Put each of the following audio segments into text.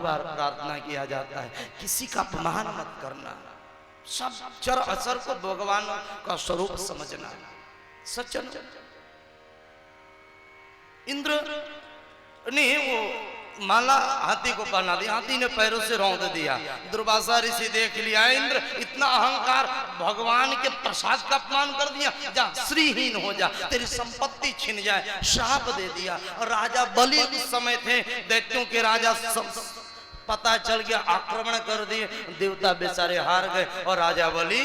बार प्रार्थना किया जाता है, किसी का अपमान मत करना, सब चर अचर को भगवान का स्वरूप समझना। सज्जन, इंद्र ने वो माला हाथी को पहना दी, हाथी ने पैरों से रौंद दिया। दुर्वासा ऋषि देख लिया, इंद्र इतना अहंकार, भगवान के प्रसाद का अपमान कर दिया, जा श्रीहीन हो जा, तेरी संपत्ति छिन जाए, श्राप दे दिया। और राजा बलि उस समय थे, दैत्यों के राजा, पता चल गया, आक्रमण कर दिए, देवता बेचारे हार गए और राजा बलि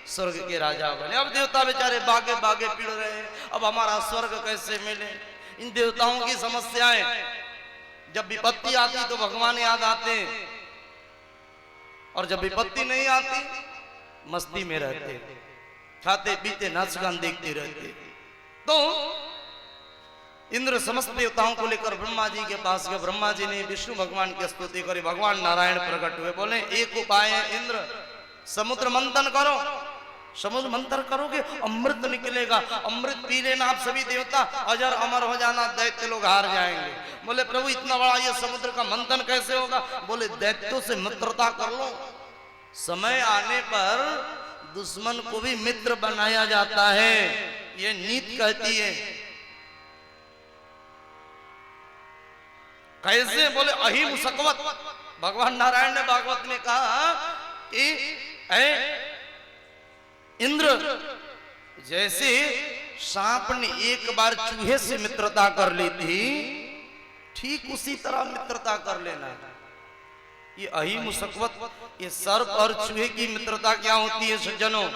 स्वर्ग के राजा बने। अब देवता बेचारे बागे बागे पीड़ रहे हैं, अब हमारा स्वर्ग कैसे मिले। इन देवताओं की समस्याएं, जब विपत्ति आती तो भगवान याद आते, और जब विपत्ति नहीं आती मस्ती में रहते, खाते पीते नाच गान देखते रहते। तो इंद्र समस्त देवताओं को लेकर ब्रह्मा जी के पास गए। ब्रह्मा जी ने विष्णु भगवान की स्तुति करी, भगवान नारायण प्रकट हुए, बोले एक उपाय है इंद्र, समुद्र मंथन करो, समुद्र मंथन करोगे अमृत निकलेगा, अमृत पी लेना आप सभी देवता, अजर अमर हो जाना, दैत्य लोग हार जाएंगे। बोले प्रभु इतना बड़ा ये समुद्र का मंथन कैसे होगा। बोले दैत्यों से मित्रता कर लो, समय आने पर दुश्मन को भी मित्र बनाया जाता है, ये नीति कहती है। कैसे। बोले अहिम सकवत, भगवान नारायण ने भागवत में कहा कि इंद्र, जैसे सांप ने एक बार चूहे से मित्रता कर ली थी, ठीक उसी तरह मित्रता कर लेना है। ये अहिम सकवत, ये सर्प और चूहे की मित्रता क्या होती है सज्जनों।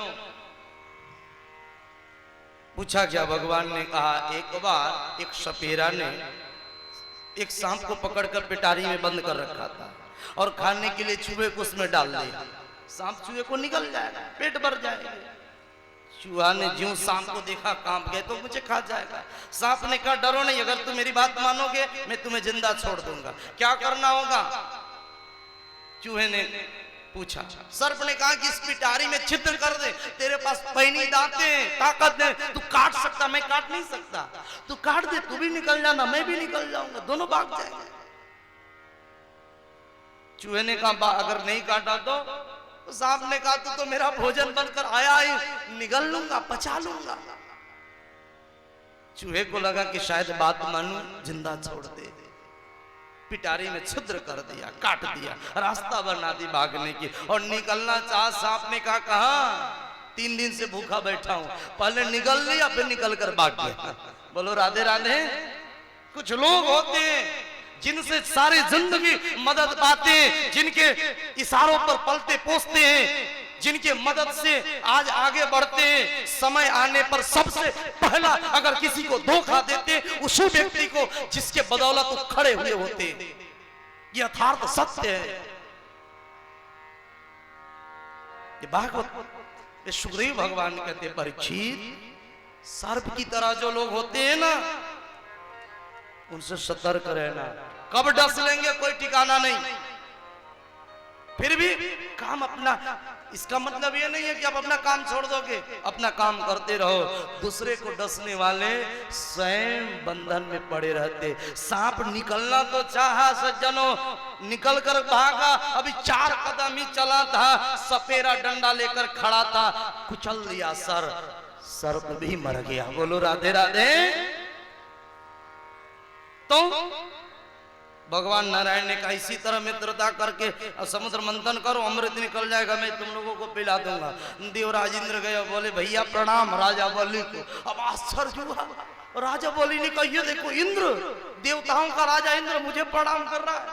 पूछा क्या, भगवान ने कहा एक बार एक सपेरा ने एक सांप को पकड़कर पिटारी में बंद कर रखा था और खाने के लिए चूहे को उसमें डाल दिया। सांप चूहे को निकल जाएगा, पेट भर जाएगा। चूहा ने ज्यों सांप को देखा कांप गए, तो मुझे खा जाएगा। सांप ने कहा डरो नहीं, अगर तुम मेरी बात मानोगे मैं तुम्हें जिंदा छोड़ दूंगा, क्या करना होगा। चूहे ने पूछा, सर्प ने कहा कि इस पिटारी में छिद्र कर दे, तेरे पास पैनी दांते ताकत है, तू काट सकता, मैं काट नहीं सकता, तू काट दे, तू भी निकल जाना मैं भी निकल जाऊंगा, दोनों भाग जाएंगे। चूहे ने कहा अगर नहीं काटा तो सांप ने कहा तो मेरा भोजन बनकर आया ही, निगल लूंगा, पचा लूंगा। चूहे को लगा कि शायद बात मानूं, जिंदा छोड़ दे। पिटारी में छिद्र कर दिया, काट दिया, रास्ता बना दी भागने की और निकलना चाहा। सांप ने कहा कहां, 3 दिन से भूखा बैठा हूं, पहले निकल लिया फिर निकल कर भाग गया। बोलो राधे राधे। कुछ लोग होते हैं जिनसे सारी जिंदगी मदद पाते हैं, जिनके इशारों पर पलते पोसते हैं, जिनके मदद से आज आगे बढ़ते हैं। समय आने पर सबसे पहला अगर किसी को धोखा देते उसी व्यक्ति को जिसके बदौलत वो खड़े हुए होते। ये यथार्थ सत्य है। ये भागवत सुग्रीव भगवान कहते परीक्षित, सर्प की तरह जो लोग होते हैं ना, उनसे सतर्क रहना, कब डस लेंगे कोई ठिकाना नहीं। फिर भी काम अपना, इसका मतलब ये नहीं है कि आप अपना काम छोड़ दोगे, अपना काम करते रहो। दूसरे को डसने वाले स्वयं बंधन में पड़े रहते। सांप निकलना तो चाहा सज्जनों, निकल कर भागा, अभी 4 कदम ही चला था, सपेरा डंडा लेकर खड़ा था, कुचल दिया सर, सर्प भी मर गया। बोलो राधे राधे। तो भगवान नारायण ने कहा इसी तरह मित्रता करके समुद्र मंथन करो, अमृत निकल जाएगा, मैं तुम लोगों को पिला दूंगा। देवराज इंद्र गए, बोले भैया प्रणाम राजा बलि को। अब आश्चर्य हुआ, राजा बलि ने कहा ये देखो इंद्र, देवताओं का राजा इंद्र मुझे प्रणाम कर रहा है।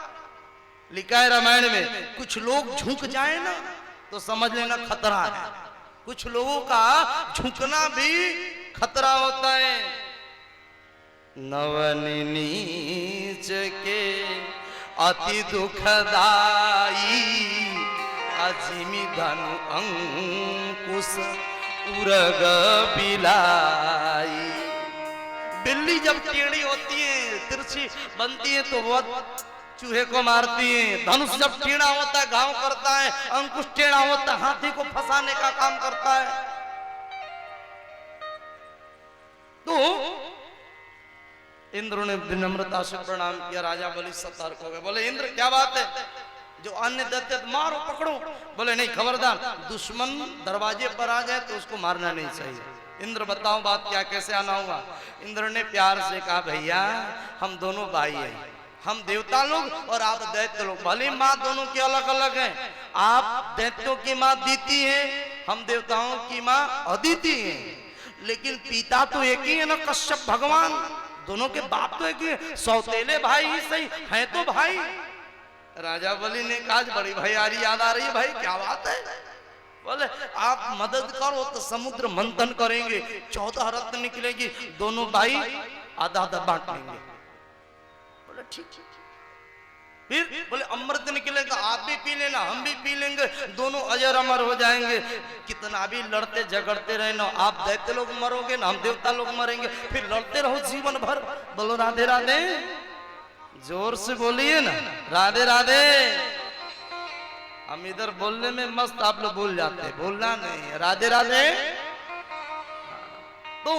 लिखा है रामायण में, कुछ लोग झुक जाए ना तो समझ लेना खतरा है, कुछ लोगों का झुकना भी खतरा होता है। नवन नीच के अति दुखदाई, अजिमि धनु अंकुश उरग बिलाई। बिल्ली जब टेढ़ी होती है, तिरछी बनती है तो बहुत चूहे को मारती है। धनुष जब टेढ़ा होता है घाव करता है, अंकुश टेढ़ा होता है हाथी को फंसाने का काम करता है। तो इंद्र ने विनम्रता से प्रणाम किया। राजा बलि सतर्क हो गए, बोले इंद्र क्या बात है, जो अन्य दैत्य मारो पकड़ो। बोले नहीं, खबरदार, दुश्मन दरवाजे पर आ जाए तो उसको मारना नहीं चाहिए। इंद्र बताओ बात क्या, कैसे आना होगा। इंद्र ने प्यार से कहा, भैया हम दोनों भाई हैं, हम देवता लोग और आप दैत्य लोग, भले माँ दोनों की अलग अलग है। आप दैत्यों की माँ दीति है, हम देवताओं की माँ अदिति है, लेकिन पिता तो एक ही है ना, कश्यप भगवान। दोनों के बाप तो एक ही है, सौतेले भाई ही सही है तो भाई। राजा बलि ने कहा, बड़ी भैयारी याद आ रही है भाई, क्या बात है। बोले आप मदद करो तो समुद्र मंथन करेंगे, 14 रत्न निकलेगी, दोनों भाई आधा आधा बांट लेंगे। बोले ठीक। फिर बोले अमृत निकलेगा, आप भी पी लेना, हम भी पी लेंगे, दोनों अजर अमर हो जाएंगे। कितना भी लड़ते झगड़ते रहे ना, आप दैत्य लोग मरोगे ना, हम देवता लोग मरेंगे, फिर लड़ते रहो जीवन भर। बोलो राधे राधे, जोर से बोलिए ना, राधे राधे। हम इधर बोलने में मस्त, आप लोग भूल जाते, बोलना नहीं, राधे राधे। तो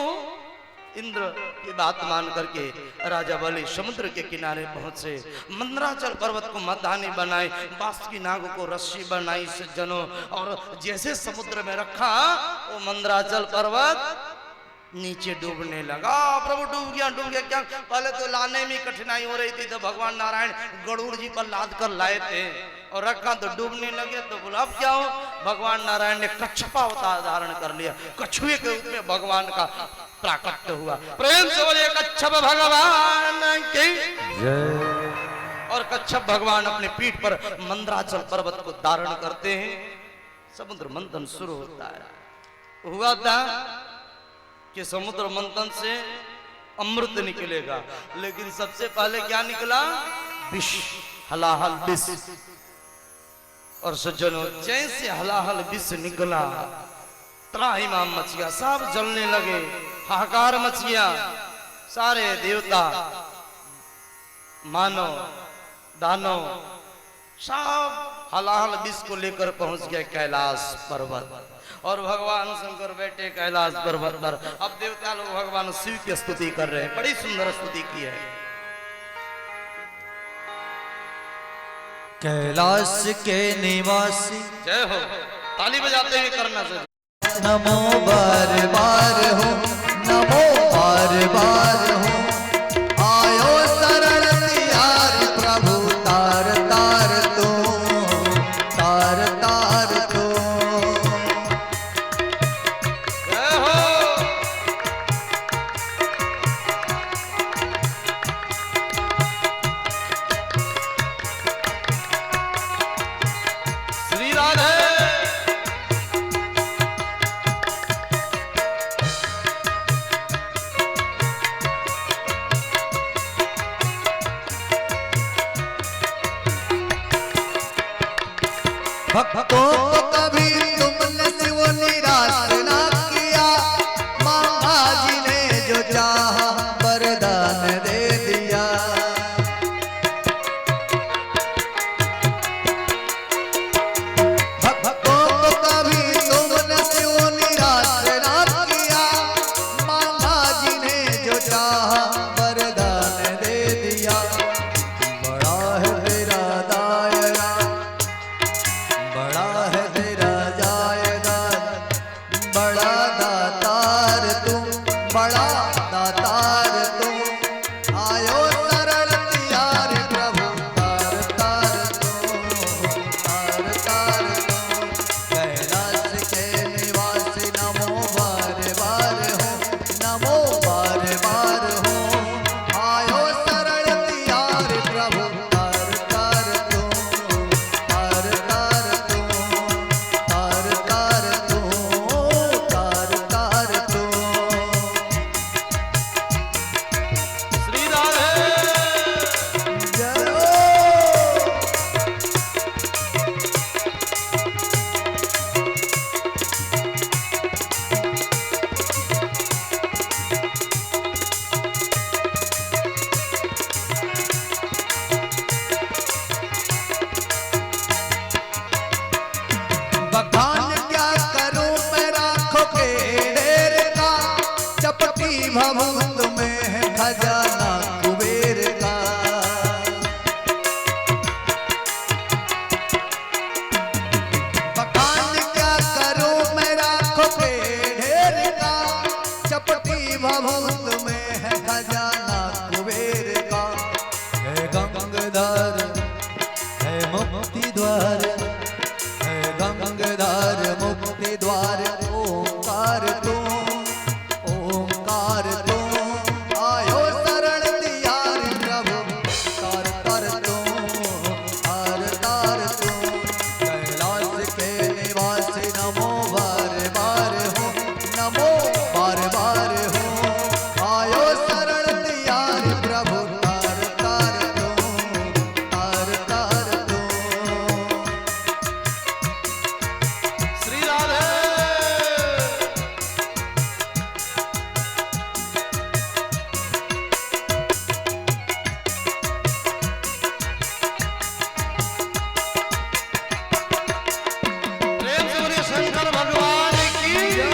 इंद्र की बात मान करके राजा बलि समुद्र के किनारे पहुंचे, मंदराचल पर्वत को मदानी बनाए, बासुकी नाग को रस्सी बनाई सज्जनों, और जैसे समुद्र में रखा वो मंदराचल पर्वत नीचे डूबने लगा। प्रभु डूब गया क्या। पहले तो लाने में कठिनाई हो रही थी, तो भगवान नारायण गरुड़ जी पर लाद कर लाए थे और रखा तो डूबने लगे। तो बोला अब क्या हो, भगवान नारायण ने कच्छपा अवतार धारण कर लिया, कछुए के रूप में भगवान का प्राकट्य हुआ। प्रेम से बोले कच्छप भगवान की जय। और कच्छप भगवान अपने पीठ पर मंदराचल पर्वत को धारण करते हैं। समुद्र मंथन शुरू होता है। हुआ था कि समुद्र मंथन से अमृत निकलेगा, लेकिन सबसे पहले क्या निकला, विष, हलाहल विष। और सज्जनों जैसे हलाहल विष निकला, त्राहिमाम मच गया, सब जलने लगे, हाहाकार मच गया। सारे देवता, मानव, दानव सब हलाहल विष को लेकर पहुंच गए कैलाश पर्वत। और भगवान शंकर बैठे कैलाश पर्वत पर। अब देवता लोग भगवान शिव की स्तुति कर रहे हैं, बड़ी सुंदर स्तुति की है। कैलाश के निवासी जय हो, ताली बजाते हुए करना चाहिए। नमो बार बार हो, नमो बार बार हो, आयो शरण तिहारी प्रभु, तार तार तो, तार तार तो। जय हो। श्री राधे। भक्तों को कभी तुमने शिव निराश ना किया, मामा जी ने जो चाहा वरदान दे दिया। भक्तों को कभी तुमने शिव निराश ना किया, मामा जी ने जो चाहा वरदान दे दिया। बड़ा है तेरा दायरा, बड़ा है तेरा जायदाद, बड़ा दातार तुम, बड़ा दातार तुम, आयो शरण तिहारी प्रभु, तार तार तुम, तार तार तुम। कैलाश के निवासी नमो बार बार हो, नमो बार बार हो, आयो शरण तिहारी प्रभु, तार तार तुम, तार तार तुम, तार तार तुम, तार तार तुम। श्री राधे। जय हो। बखान क्या करूं मैं राखों के ढेर का, चपटी भभूत में है खजाना दुलार है गंगाधार मुक्ति द्वार ओंकार तू आयो शरण दिया रे प्रभु तार तार तू तार तार तू कैलाश के निवासी नमो बार बार हो नमो बार बार हो आयो शरण दिया रे प्रभु तार तार तू तार तार तू श्री राधे। प्रेम से बोलिए शंकर भगवान की जय।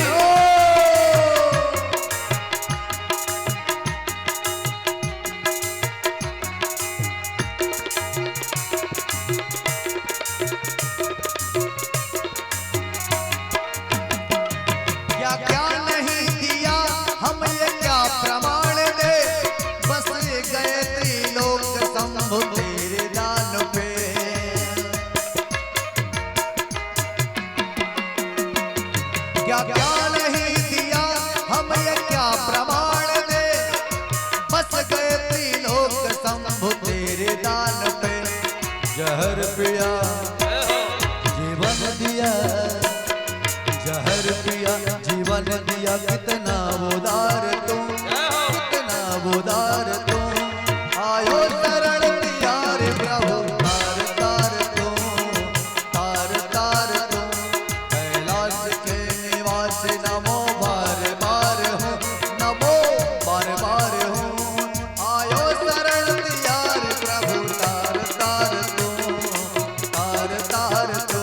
क्या क्या नहीं दिया हम ये क्या प्रमाण दे बस गए त्रिलोक शंभु तेरे दान पे क्या क्या नहीं दिया हम ये क्या प्रमाण दे बस गए त्रिलोक शंभु तेरे दान पे जहर पिया जीवन दिया जहर पिया जीवन दिया कितना उदार तू कितना उदार तू आयो शरण दिया रे प्रभु तार तार तू तार तार तू कैलाश के निवासी नमो बार बार हो नमो बार बार हो आयो शरण दिया रे प्रभु तार तार तू तार तार तू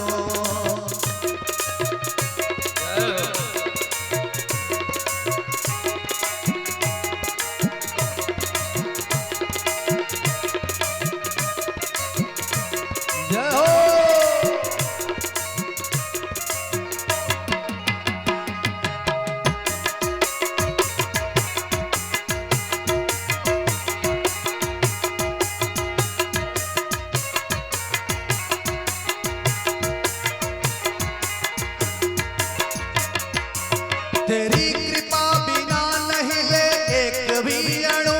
जय हो तेरी कृपा बिना नहीं ले एक भी अणु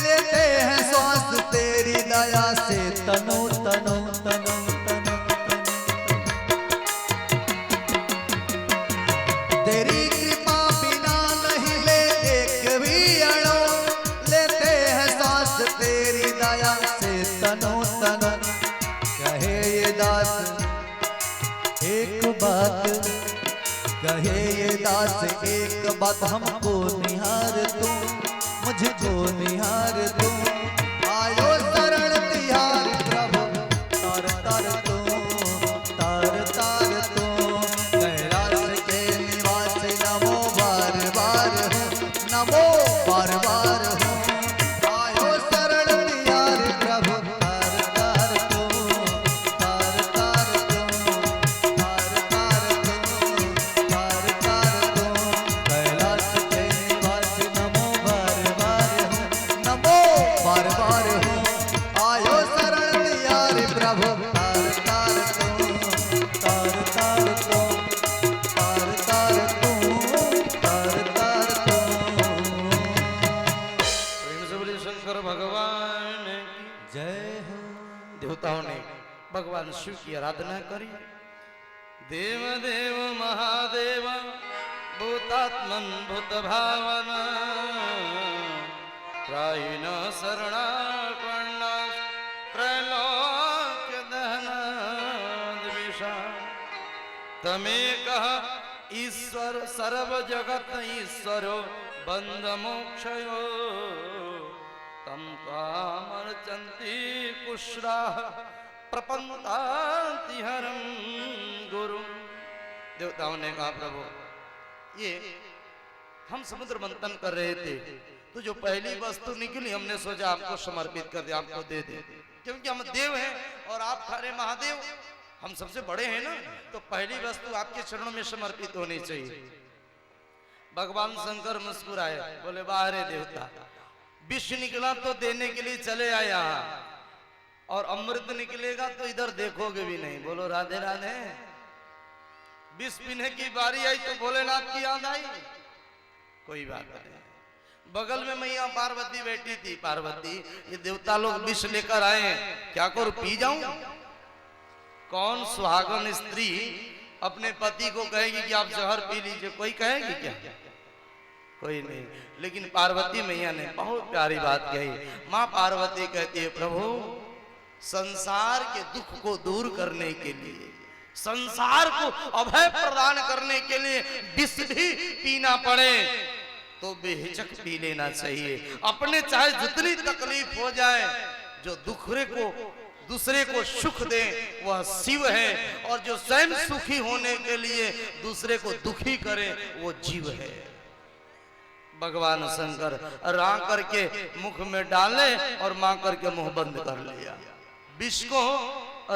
लेते हैं श्वास तेरी दया से तनो तनो तनो तनो तेरी कृपा बिना नहीं ले एक भी अणु लेते हैं श्वास तेरी दया से तनो तनो कहे ये दास एक बात कहे ये दास एक बात हमको निहार तू मुझको निहार तू आयो शरण तिहार प्रभु तार तार तू तार तार तू कैलाश के निवासी नमो बार बार हो नमो बार बार हो आयो शरण तिहार प्रभु तार तार तू तार तार तू तार तार तू तार तार तू कैलाश के निवासी नमो बार बार हो नमो बार बार हो आयो शरण दिया रे प्रभु तार तार तू तार तार तू तार तार तू तार तार तू प्रेम से बोलिए शंकर भगवान की जय हो देवताओं ने भगवान शिव की आराधना करी। देव देव महादेव भूतात्मन भूत भावन त्राहिण शरणापन्न त्रैलोक दहन द्विषा तमे कह ईश्वर सर्व जगत ईश्वरो बंध मोक्षयो तम तामर्चन्ति कुश्राः प्रपन्तान्ति हरं गुरु। देवताओं ने कहा प्रभु ये हम समुद्र मंथन कर रहे थे तो जो पहली वस्तु निकली हमने सोचा आपको समर्पित कर दे आपको दे दे क्योंकि हम देव हैं और आप सारे महादेव हम सबसे बड़े हैं ना तो पहली वस्तु आपके चरणों में समर्पित होनी चाहिए। भगवान शंकर मुस्कुराए बोले वाह रे देवता विष निकला तो देने के लिए चले आया और अमृत निकलेगा तो इधर देखोगे भी नहीं। बोलो राधे राधे। विष पीने की बारी आई तो भोलेनाथ की याद आई, कोई बात नहीं। बगल में मैया पार्वती बैठी थी। पार्वती, ये देवता लोग विष लेकर आए, क्या करूं, पी जाऊं? कौन सुहागन स्त्री अपने पति को कहेगी कि आप जहर पी लीजिए? कोई कहेगी क्या? कोई नहीं। लेकिन पार्वती मैया ने बहुत प्यारी बात कही। माँ पार्वती कहती है, प्रभु संसार के दुख को दूर करने के लिए, संसार को अभय प्रदान करने के लिए विष भी पीना पड़े तो बेहिचक पी लेना चाहिए। अपने चाहे जितनी तकलीफ हो जाए, जो दूसरे को सुख दे वह शिव है, और जो स्वयं सुखी होने के लिए दूसरे को दुखी करे वो जीव है। भगवान शंकर रा करके मुख में डाले और मां करके मुंह बंद कर लिया, विष को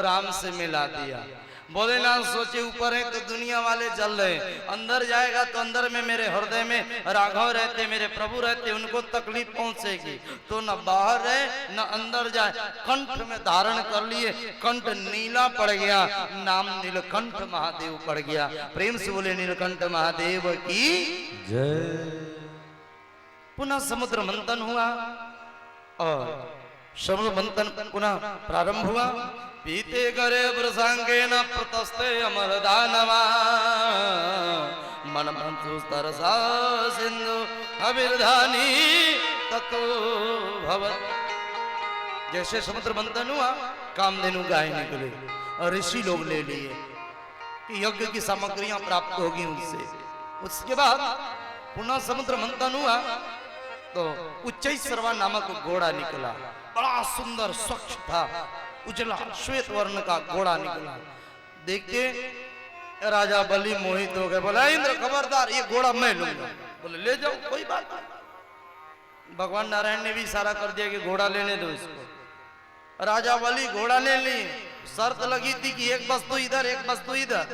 राम से मिला दिया। भोलेनाथ सोचे ऊपर है तो दुनिया वाले जल रहे, अंदर जाएगा तो अंदर में मेरे हृदय में राघव रहते, मेरे प्रभु रहते, उनको तकलीफ पहुंचेगी, तो न बाहर रहे न अंदर जाए। कंठ में धारण कर लिए, कंठ नीला पड़ गया, नाम नीलकंठ महादेव पड़ गया। प्रेम से बोले नीलकंठ महादेव की जय। पुनः समुद्र मंथन हुआ और समुद्र मंथन पुनः प्रारंभ हुआ। पीते करे प्रसंगे न प्रतस्ते अमर दानवा, मन मंसु तरसा सिंधु अविर्धानी ततो भवत। जैसे समुद्र मंथन हुआ, कामधेनु गाय निकले और ऋषि लोग ले लिए कि यज्ञ की सामग्रियां प्राप्त होगी उनसे। उसके बाद पुनः समुद्र मंथन हुआ तो उच्चैश्रवा नामक घोड़ा निकला, बड़ा सुंदर स्वच्छ था, उजला श्वेत वर्ण का घोड़ा निकला। देख के राजा बलि मोहित हो गए, बोला इंद्र खबरदार, ये घोड़ा मैं लूंगा। बोले ले जाओ, कोई बात नहीं। भगवान नारायण ने भी इशारा कर दिया कि घोड़ा लेने दो इसको। राजा बलि घोड़ा ले लिए। शर्त लगी थी कि एक वस्तु इधर एक वस्तु इधर।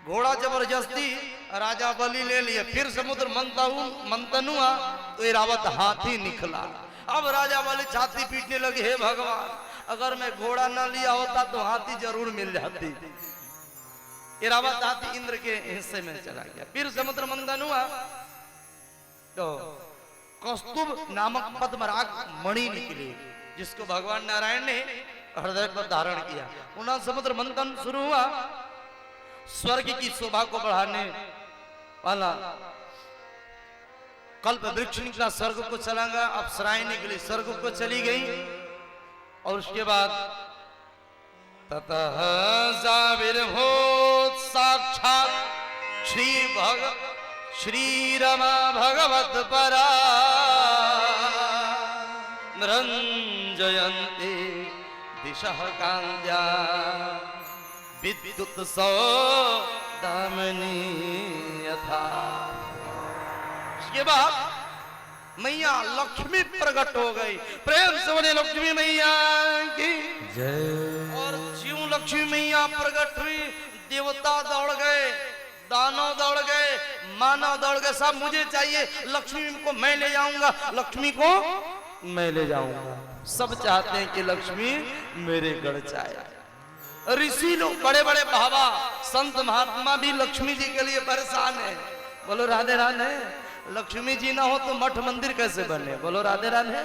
घोड़ा जबरदस्ती राजा बलि ले लिए। फिर समुद्र मंथन हुआ तो इरावत हाथी निकला। अब राजा बलि छाती पीटने लगे, हे भगवान, अगर मैं घोड़ा न लिया होता तो हाथी जरूर मिल जाती। इरावत हाथी इंद्र के हिस्से में चला गया। फिर समुद्र मंथन हुआ तो कौस्तुभ नामक पद्मराग मणि निकली, जिसको भगवान नारायण ने हृदय पर धारण किया। पुनः समुद्र मंथन शुरू हुआ। स्वर्ग की शोभा को बढ़ाने वाला कल्प वृक्ष निकला, स्वर्ग को चला गया। अप्सराएं निकली, स्वर्ग को चली गई। और उसके बाद ततः जाविर्भूत साक्षात श्री रमा भगवत परा निरंजयन्ति दिशः कान्त्या विद्युत सौदामिनी यथा। इसके बाद मैया लक्ष्मी प्रकट हो गई। प्रेम से बोले लक्ष्मी मैया की जय। और ज्यों लक्ष्मी मैया प्रकट हुई, देवता दौड़ गए, दानव दौड़ गए, मानव दौड़ गए। सब मुझे चाहिए, लक्ष्मी को मैं ले जाऊंगा, लक्ष्मी को मैं ले जाऊंगा। सब चाहते हैं कि लक्ष्मी मेरे गढ़ जाए। ऋषि लोग, बड़े बड़े बाबा संत महात्मा भी लक्ष्मी जी के लिए परेशान है। बोलो राधे राधे। लक्ष्मी जी ना हो तो मठ मंदिर कैसे बने? बोलो राधे राधे।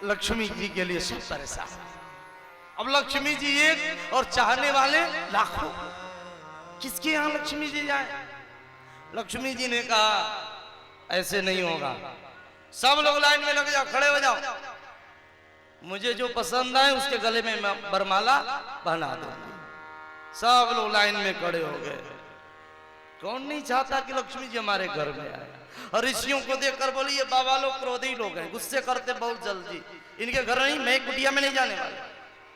लक्ष्मी जी के लिए सब परेशान। अब लक्ष्मी जी एक और चाहने वाले लाखों। किसके यहां लक्ष्मी जी जाए? लक्ष्मी जी ने कहा ऐसे नहीं होगा, सब लोग लाइन में लग जाओ, खड़े हो जाओ, मुझे जो पसंद आए उसके गले में मैं बरमाला पहना दूंगी। सब लोग लाइन में खड़े हो गए। कौन नहीं चाहता कि लक्ष्मी जी हमारे घर में आए? और ऋषियों को देखकर बोली ये बाबा लोग क्रोधी लोग हैं, गुस्से करते बहुत जल्दी, इनके घर नहीं, मैं कुटिया में नहीं जाने वाला।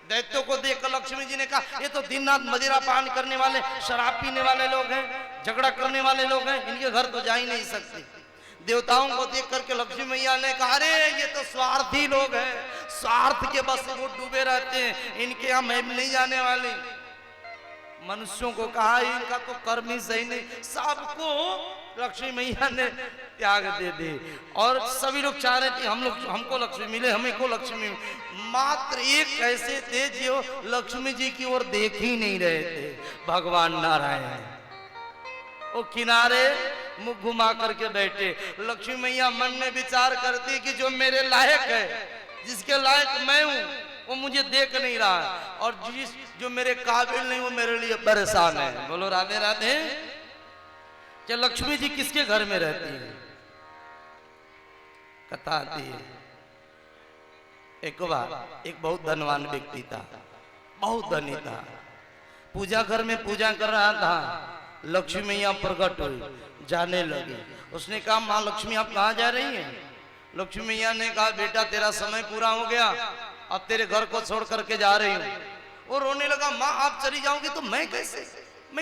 दैत्यों को देखकर लक्ष्मी जी ने कहा ये तो दिन रात मदिरा पान करने वाले, शराब पीने वाले लोग हैं, झगड़ा करने वाले लोग हैं, इनके घर तो जा ही नहीं सकते। देवताओं को देख करके लक्ष्मी मैया ने कहा अरे ये तो स्वार्थी लोग हैं, स्वार्थ के बस वो डूबे रहते हैं, इनके यहाँ मैं नहीं जाने वाली। मनुष्यों को कहा इनका तो कर्म ही सही नहीं, सबको लक्ष्मी मैया ने त्याग दे दी और सभी लोग चाह रहे थे हमको लक्ष्मी मिले, हमें को लक्ष्मी मिले। मात्र एक ऐसे थे जो लक्ष्मी जी की ओर देख ही नहीं रहे थे, भगवान नारायण। वो किनारे मुंह घुमा करके बैठे। लक्ष्मी मैया मन में विचार करती कि जो मेरे लायक है, जिसके लायक मैं हूं, वो मुझे देख नहीं रहा है, और जो मेरे काबिल नहीं वो मेरे लिए परेशान है। बोलो राधे राधे। क्या लक्ष्मी जी किसके घर में रहती है? कथा आती है, एक बार एक बहुत धनवान व्यक्ति था, बहुत धनी था, पूजा घर में पूजा कर रहा था। लक्ष्मी मैया प्रकट हुई, जाने लगी। उसने कहा माँ लक्ष्मी आप कहाँ जा रही हैं? लक्ष्मी मैया ने कहा बेटा तेरा समय पूरा हो गया, अब तेरे घर को छोड़ करके जा रही हूँ। वो रोने लगा, माँ आप चली जाओगी तो मैं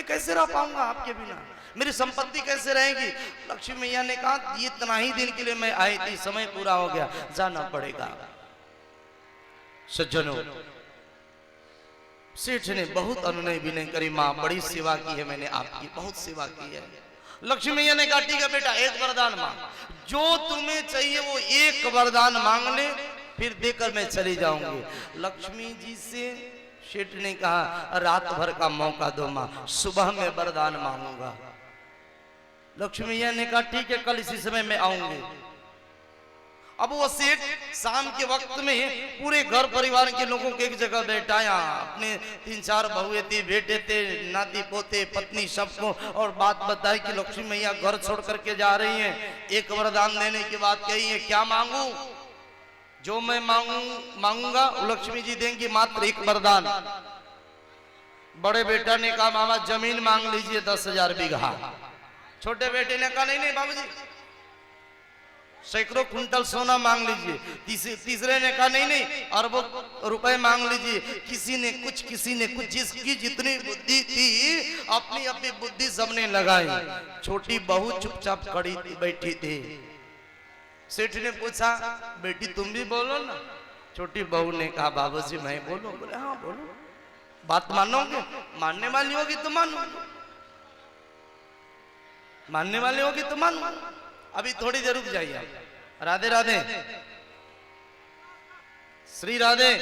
कैसे रह पाऊंगा आपके बिना, मेरी संपत्ति कैसे रहेगी? लक्ष्मी मैया ने कहा ये इतना ही दिन के लिए मैं आई थी, समय पूरा हो गया, जाना पड़ेगा। सज्जनों, सेठ ने बहुत अनुनय विनय करी, माँ बड़ी सेवा की है मैंने आपकी, बहुत सेवा की है। लक्ष्मी मैया ने कहा ठीक है बेटा एक वरदान मांग, जो तुम्हें चाहिए वो एक वरदान मांग ले, फिर देकर मैं चली जाऊंगी। लक्ष्मी जी से सेठ ने कहा रात भर का मौका दो माँ, सुबह में वरदान मांगूंगा। लक्ष्मी मैया ने कहा ठीक है कल इसी समय मैं आऊंगी। अब वो सेठ शाम के वक्त में पूरे घर परिवार के लोगों को एक जगह बैठाया, अपने 3-4 बहुए थे, बेटे थे, नाती पोते, पत्नी सबको, और बात बताई कि लक्ष्मी मैया घर छोड़ करके जा रही हैं, एक वरदान देने की बात कही है, क्या मांगू? जो मैं मांगूंगा लक्ष्मी जी देंगी, मात्र एक वरदान। बड़े बेटा ने कहा मामा जमीन मांग लीजिए 10,000 बीघा। छोटे बेटे ने कहा नहीं बाबूजी सैकड़ों कुंटल सोना मांग लीजिए। तीसरे ने कहा नहीं अरबों रुपए मांग लीजिए। किसी ने कुछ, जिसकी जितनी बुद्धि थी अपनी अपनी बुद्धि सबने लगाई। छोटी बहू चुपचाप खड़ी थी, बैठी थी। सेठ ने पूछा बेटी तुम भी बोलो ना। छोटी बहू ने कहा बाबूजी मैं बोलूं? बोले हाँ बोलो। बात मानोगे? मानने वाली होगी तो मानो, मानने वाले होगी तो मानो। अभी थोड़ी देर रुक जाइए। राधे राधे, श्री राधे।